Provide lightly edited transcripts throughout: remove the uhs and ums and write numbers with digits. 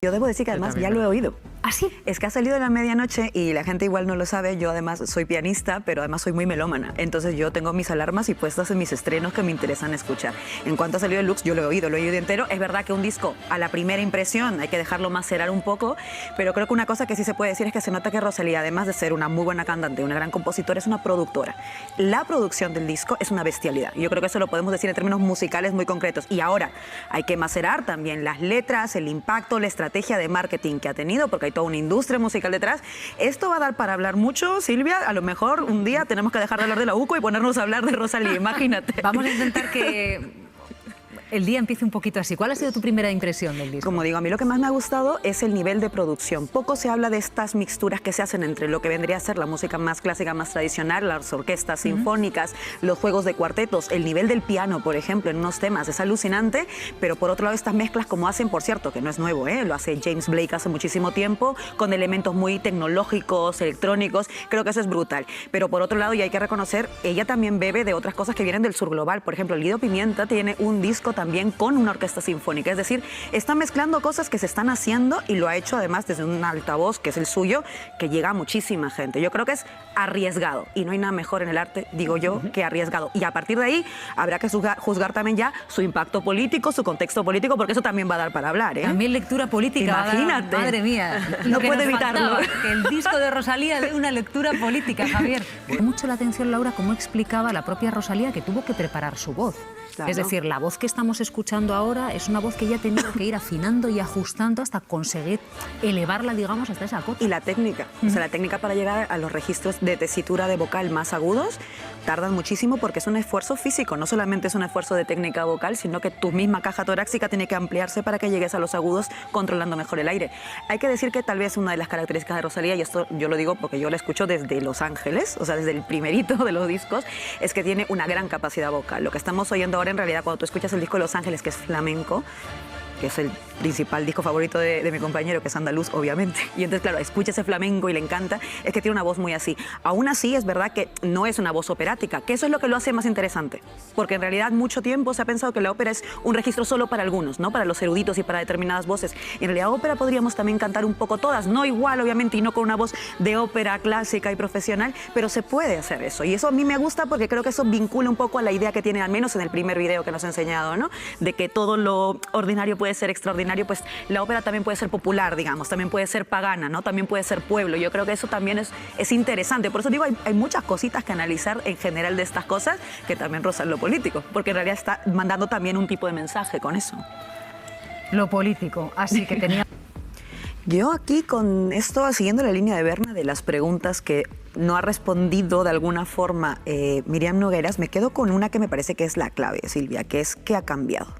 Yo debo decir que además ya lo he oído. ¿Ah, sí? Es que ha salido en la medianoche y la gente igual no lo sabe. Yo además soy pianista, pero además soy muy melómana. Entonces yo tengo mis alarmas y puestas en mis estrenos que me interesan escuchar. En cuanto ha salido el Lux, yo lo he oído entero. Es verdad que un disco a la primera impresión hay que dejarlo macerar un poco, pero creo que una cosa que sí se puede decir es que se nota que Rosalía, además de ser una muy buena cantante, una gran compositora, es una productora. La producción del disco es una bestialidad. Yo creo que eso lo podemos decir en términos musicales muy concretos. Y ahora hay que macerar también las letras, el impacto, la estrategia de marketing que ha tenido, porque hay toda una industria musical detrás. Esto va a dar para hablar mucho, Silvia. A lo mejor un día tenemos que dejar de hablar de la UCO y ponernos a hablar de Rosalía, imagínate. Vamos a intentar que el día empiece un poquito así. ¿Cuál ha sido tu primera impresión del disco? Como digo, a mí lo que más me ha gustado es el nivel de producción. Poco se habla de estas mixturas que se hacen entre lo que vendría a ser la música más clásica, más tradicional, las orquestas sinfónicas, los juegos de cuartetos, el nivel del piano, por ejemplo, en unos temas es alucinante, pero por otro lado estas mezclas como hacen, por cierto, que no es nuevo, lo hace James Blake hace muchísimo tiempo, con elementos muy tecnológicos, electrónicos, creo que eso es brutal. Pero por otro lado, y hay que reconocer, ella también bebe de otras cosas que vienen del sur global. Por ejemplo, Guido Pimienta tiene un disco también con una orquesta sinfónica, es decir, está mezclando cosas que se están haciendo y lo ha hecho además desde un altavoz que es el suyo, que llega a muchísima gente. Yo creo que es arriesgado y no hay nada mejor en el arte, digo yo, que arriesgado. Y a partir de ahí habrá que juzgar también ya su impacto político, su contexto político, porque eso también va a dar para hablar. También lectura política. Imagínate. Madre mía. No puede evitarlo. Que el disco de Rosalía dé una lectura política, Javier. Me llamó mucho la atención, Laura, cómo explicaba la propia Rosalía que tuvo que preparar su voz. Claro. Es decir, la voz que estamos escuchando ahora es una voz que ella ha tenido que ir afinando y ajustando hasta conseguir elevarla, digamos, hasta esa cota. Y la técnica, o sea, la técnica para llegar a los registros de tesitura de vocal más agudos tardan muchísimo porque es un esfuerzo físico, no solamente es un esfuerzo de técnica vocal, sino que tu misma caja torácica tiene que ampliarse para que llegues a los agudos controlando mejor el aire. Hay que decir que tal vez una de las características de Rosalía, y esto yo lo digo porque yo la escucho desde Los Ángeles, o sea, desde el primerito de los discos, es que tiene una gran capacidad vocal. Lo que estamos oyendo ahora en realidad cuando tú escuchas el disco de Los Ángeles, que es flamenco, que es el principal disco favorito de mi compañero, que es andaluz, obviamente. Y entonces, claro, escucha ese flamenco y le encanta, es que tiene una voz muy así. Aún así, es verdad que no es una voz operática, que eso es lo que lo hace más interesante. Porque en realidad mucho tiempo se ha pensado que la ópera es un registro solo para algunos, ¿no? Para los eruditos y para determinadas voces. Y en realidad ópera podríamos también cantar un poco todas, no igual, obviamente, y no con una voz de ópera clásica y profesional, pero se puede hacer eso. Y eso a mí me gusta porque creo que eso vincula un poco a la idea que tiene, al menos en el primer video que nos ha enseñado, ¿no? De que todo lo ordinario puede ser extraordinario, pues la ópera también puede ser popular, digamos, también puede ser pagana, ¿no? También puede ser pueblo. Yo creo que eso también es interesante. Por eso digo, hay muchas cositas que analizar en general de estas cosas que también rozan lo político, porque en realidad está mandando también un tipo de mensaje con eso. Lo político, así que tenía... Yo aquí con esto, siguiendo la línea de Berna de las preguntas que no ha respondido de alguna forma Miriam Nogueras, me quedo con una que me parece que es la clave, Silvia, que es ¿qué ha cambiado?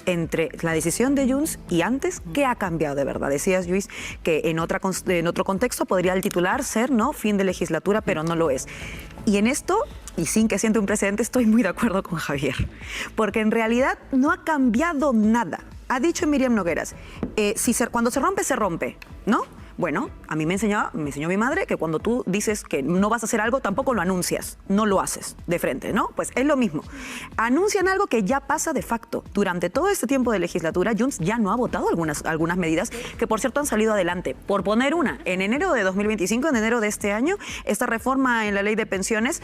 Entre la decisión de Junts y antes, ¿qué ha cambiado de verdad? Decías, Luis, que en otro contexto podría el titular ser, ¿no?, fin de legislatura, pero no lo es. Y en esto, y sin que siente un precedente, estoy muy de acuerdo con Javier, porque en realidad no ha cambiado nada. Ha dicho Miriam Nogueras, cuando se rompe, ¿no? Bueno, a mí me enseñó mi madre que cuando tú dices que no vas a hacer algo, tampoco lo anuncias, no lo haces de frente, ¿no? Pues es lo mismo. Anuncian algo que ya pasa de facto. Durante todo este tiempo de legislatura, Junts ya no ha votado algunas medidas que, por cierto, han salido adelante. Por poner una, en enero de 2025, en enero de este año, esta reforma en la ley de pensiones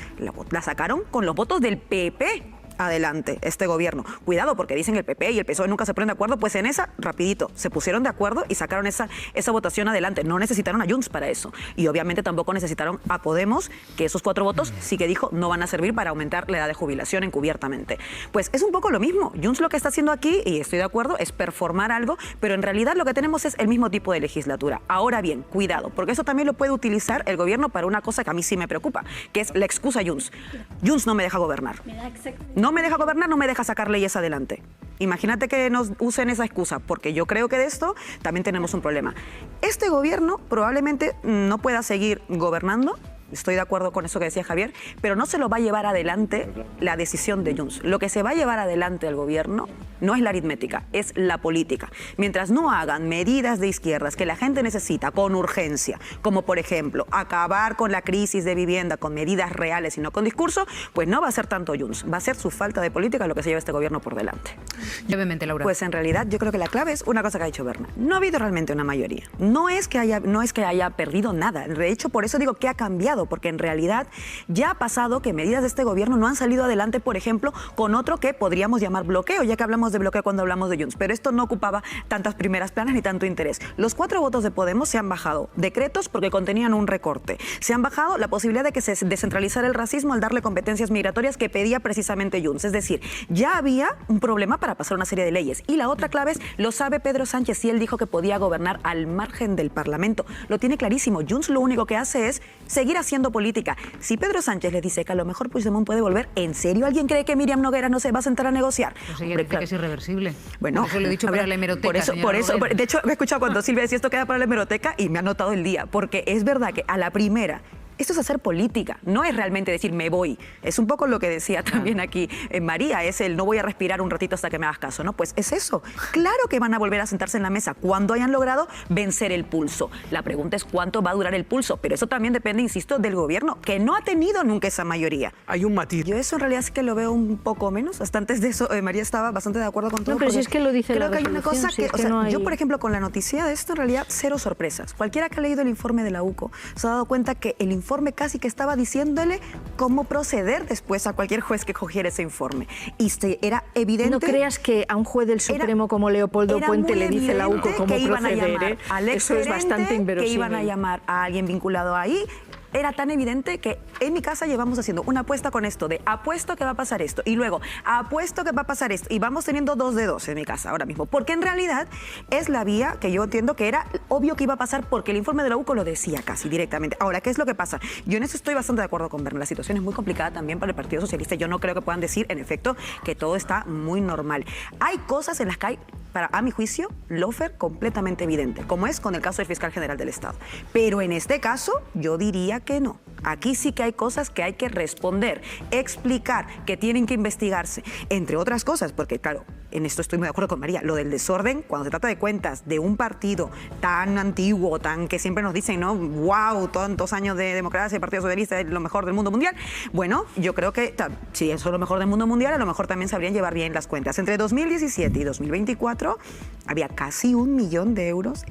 la sacaron con los votos del PP. Adelante, este gobierno. Cuidado, porque dicen el PP y el PSOE nunca se ponen de acuerdo, pues en esa, rapidito, se pusieron de acuerdo y sacaron esa votación adelante. No necesitaron a Junts para eso. Y obviamente tampoco necesitaron a Podemos, que esos 4 votos sí que dijo no van a servir para aumentar la edad de jubilación encubiertamente. Pues es un poco lo mismo. Junts lo que está haciendo aquí, y estoy de acuerdo, es performar algo, pero en realidad lo que tenemos es el mismo tipo de legislatura. Ahora bien, cuidado, porque eso también lo puede utilizar el gobierno para una cosa que a mí sí me preocupa, que es la excusa Junts. Junts no me deja gobernar. No me deja gobernar, no me deja sacar leyes adelante. Imagínate que nos usen esa excusa, porque yo creo que de esto también tenemos un problema. Este gobierno probablemente no pueda seguir gobernando estoy de acuerdo con eso que decía Javier, pero no se lo va a llevar adelante la decisión de Junts. Lo que se va a llevar adelante al gobierno no es la aritmética, es la política. Mientras no hagan medidas de izquierdas que la gente necesita con urgencia, como por ejemplo acabar con la crisis de vivienda con medidas reales y no con discurso, pues no va a ser tanto Junts, va a ser su falta de política lo que se lleva este gobierno por delante. Brevemente, Laura. Pues en realidad yo creo que la clave es una cosa que ha dicho Berna. No ha habido realmente una mayoría. No es que haya perdido nada. De hecho, por eso digo que ha cambiado, porque en realidad ya ha pasado que medidas de este gobierno no han salido adelante, por ejemplo, con otro que podríamos llamar bloqueo, ya que hablamos de bloqueo cuando hablamos de Junts, pero esto no ocupaba tantas primeras planas ni tanto interés. Los 4 votos de Podemos se han bajado decretos porque contenían un recorte. Se han bajado la posibilidad de que se descentralizara el racismo al darle competencias migratorias que pedía precisamente Junts. Es decir, ya había un problema para pasar una serie de leyes. Y la otra clave es, lo sabe Pedro Sánchez, y él dijo que podía gobernar al margen del Parlamento. Lo tiene clarísimo. Junts lo único que hace es seguir haciendo política. Si Pedro Sánchez le dice que a lo mejor Puigdemont puede volver, ¿en serio alguien cree que Míriam Noguera no se va a sentar a negociar? Pues ella dice que es irreversible. Bueno, por eso lo he dicho para la hemeroteca. Por eso, de hecho, me he escuchado cuando Silvia decía esto queda para la hemeroteca y me ha notado el día, porque es verdad que a la primera, esto es hacer política, no es realmente decir me voy. Es un poco lo que decía también aquí María, es el no voy a respirar un ratito hasta que me hagas caso, ¿no? Pues es eso. Claro que van a volver a sentarse en la mesa cuando hayan logrado vencer el pulso. La pregunta es cuánto va a durar el pulso, pero eso también depende, insisto, del gobierno, que no ha tenido nunca esa mayoría. Hay un matiz. Yo eso en realidad sí que lo veo un poco menos. Hasta antes de eso, María estaba bastante de acuerdo con todo. No, pero si es que lo dice creo la que hay una cosa resolución, que, si es que no hay... yo por ejemplo con la noticia de esto en realidad cero sorpresas. Cualquiera que ha leído el informe de la UCO se ha dado cuenta que el informe casi que estaba diciéndole cómo proceder después a cualquier juez que cogiera ese informe. Y era evidente... No creas que a un juez del Supremo como Leopoldo Puente le dice la UCO cómo proceder. Eso es bastante inverosímil. Que iban a llamar a alguien vinculado ahí. Era tan evidente que en mi casa llevamos haciendo una apuesta con esto de apuesto que va a pasar esto y luego apuesto que va a pasar esto y vamos teniendo 2 de 2 en mi casa ahora mismo, porque en realidad es la vía que yo entiendo que era obvio que iba a pasar porque el informe de la UCO lo decía casi directamente. Ahora, ¿qué es lo que pasa? Yo en eso estoy bastante de acuerdo con Berna. La situación es muy complicada también para el Partido Socialista. Yo no creo que puedan decir, en efecto, que todo está muy normal. Hay cosas en las que hay, a mi juicio, lawfare completamente evidente, como es con el caso del fiscal general del Estado. Pero en este caso, yo diría que no. Aquí sí que hay cosas que hay que responder, explicar, que tienen que investigarse, entre otras cosas, porque claro, en esto estoy muy de acuerdo con María, lo del desorden, cuando se trata de cuentas de un partido tan antiguo, tan que siempre nos dicen, ¿no? ¡Wow! Tantos años de democracia, el Partido Socialista es lo mejor del mundo mundial. Bueno, yo creo que si eso es lo mejor del mundo mundial, a lo mejor también sabrían llevar bien las cuentas. Entre 2017 y 2024 había casi 1 millón de euros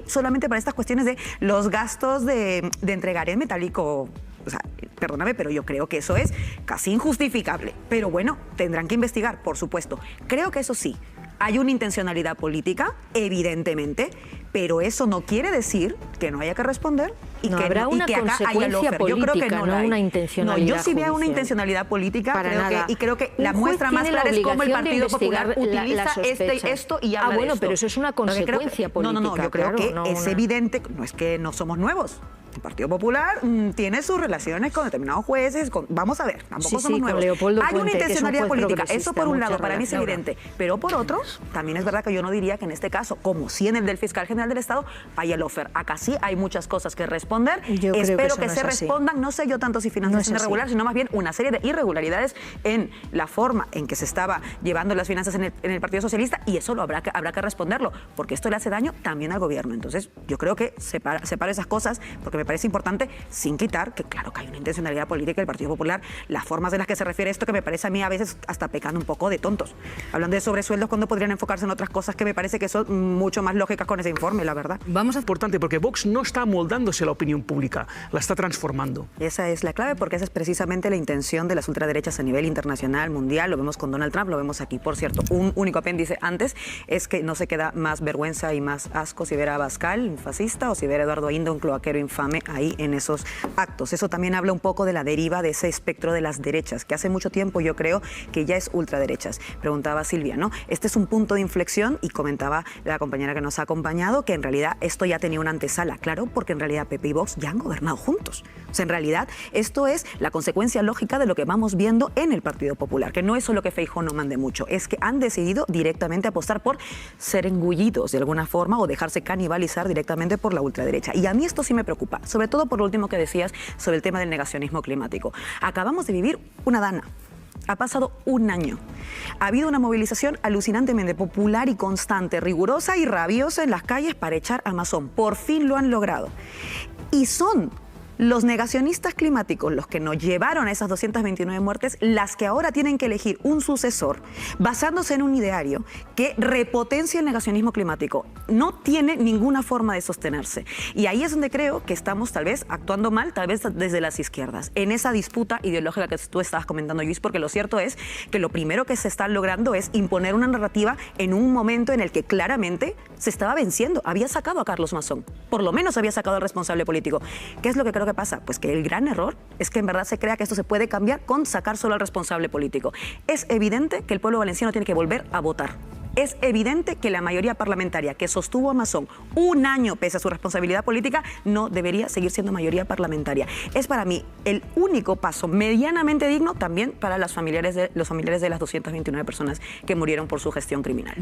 solamente para estas cuestiones de los gastos de entregar el metálico. O sea, perdóname, pero yo creo que eso es casi injustificable. Pero bueno, tendrán que investigar, por supuesto. Creo que eso sí, hay una intencionalidad política, evidentemente, pero eso no quiere decir que no haya que responder y no, que, habrá una y que acá haya lawfare. Yo creo que no, una intencionalidad yo sí veo una judicial. Intencionalidad política, creo que la Un muestra juez más tiene clara es cómo el Partido Popular la utiliza sospecha. esto y habla de bueno, esto. pero eso es una consecuencia política. No, yo creo claro, que es evidente, no es que no somos nuevos. El Partido Popular tiene sus relaciones con determinados jueces. Vamos a ver, tampoco somos nuevos. Hay una intencionalidad política, eso por un lado, para mí es evidente. Pero por otro, también es verdad que yo no diría que en este caso, como sí en el del fiscal general del Estado, haya lawfare. Acá sí hay muchas cosas que responder. Espero que se respondan, no sé yo tanto si financiación irregular, sino más bien una serie de irregularidades en la forma en que se estaba llevando las finanzas en el Partido Socialista, y eso habrá que responderlo, porque esto le hace daño también al gobierno. Entonces, yo creo que separo esas cosas, porque me parece importante, sin quitar que claro que hay una intencionalidad política del Partido Popular, las formas en las que se refiere esto, que me parece a mí a veces hasta pecando un poco de tontos. Hablando de sobresueldos cuando podrían enfocarse en otras cosas que me parece que son mucho más lógicas con ese informe, la verdad. Es importante porque Vox no está amoldándose a la opinión pública, la está transformando. Esa es la clave, porque esa es precisamente la intención de las ultraderechas a nivel internacional, mundial. Lo vemos con Donald Trump, lo vemos aquí. Por cierto, un único apéndice antes es que no se queda más vergüenza y más asco si ver a Abascal, un fascista, o si ver a Eduardo Inda, un cloaquero infame, ahí en esos actos. Eso también habla un poco de la deriva de ese espectro de las derechas, que hace mucho tiempo yo creo que ya es ultraderechas. Preguntaba Silvia, ¿no? Este es un punto de inflexión, y comentaba la compañera que nos ha acompañado que en realidad esto ya tenía una antesala, claro, porque en realidad PP y Vox ya han gobernado juntos. O sea, en realidad esto es la consecuencia lógica de lo que vamos viendo en el Partido Popular, que no es solo que Feijóo no mande mucho, es que han decidido directamente apostar por ser engullidos de alguna forma o dejarse canibalizar directamente por la ultraderecha. Y a mí esto sí me preocupa. política, sobre todo por lo último que decías sobre el tema del negacionismo climático. Acabamos de vivir una dana. Ha pasado un año. Ha habido una movilización alucinantemente popular y constante, rigurosa y rabiosa en las calles para echar a Amazon. Por fin lo han logrado. Y son los negacionistas climáticos, los que nos llevaron a esas 229 muertes, las que ahora tienen que elegir un sucesor basándose en un ideario que repotencia el negacionismo climático. No tiene ninguna forma de sostenerse. Y ahí es donde creo que estamos tal vez actuando mal, tal vez desde las izquierdas, en esa disputa ideológica que tú estabas comentando, Luis, porque lo cierto es que lo primero que se está logrando es imponer una narrativa en un momento en el que claramente se estaba venciendo. Había sacado a Carlos Mazón, por lo menos había sacado al responsable político. ¿Qué es lo que creo que pasa? Pues que el gran error es que en verdad se crea que esto se puede cambiar con sacar solo al responsable político. Es evidente que el pueblo valenciano tiene que volver a votar. Es evidente que la mayoría parlamentaria que sostuvo a Mazón un año pese a su responsabilidad política no debería seguir siendo mayoría parlamentaria. Es para mí el único paso medianamente digno también para los familiares de las 229 personas que murieron por su gestión criminal.